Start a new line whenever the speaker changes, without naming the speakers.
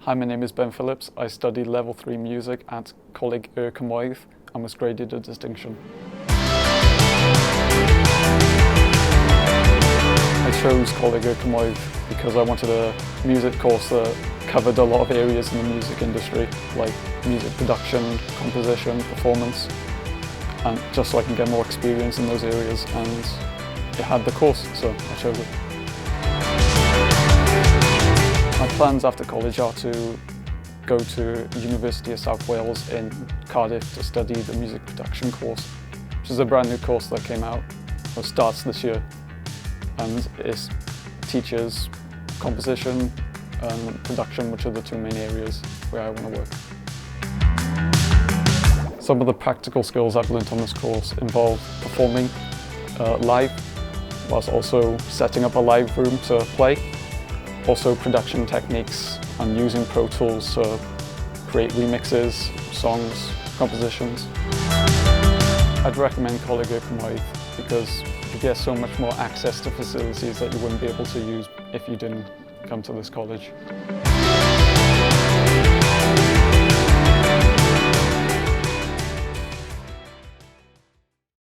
Hi, my name is Ben Phillips. I studied Level 3 Music at Coleg y Cymoedd and was graded a distinction. I chose Coleg y Cymoedd because I wanted a music course that covered a lot of areas in the music industry, like music production, composition, performance, and just so I can get more experience in those areas, and it had the course, so I chose it. My plans after college are to go to University of South Wales in Cardiff to study the music production course, which is a brand new course that came out, or starts this year, and it teaches composition and production, which are the two main areas where I want to work. Some of the practical skills I've learnt on this course involve performing live, whilst also setting up a live room to play. Also production techniques and using Pro Tools to create remixes, songs, compositions. I'd recommend Coleg y Cymoedd because you get so much more access to facilities that you wouldn't be able to use if you didn't come to this college.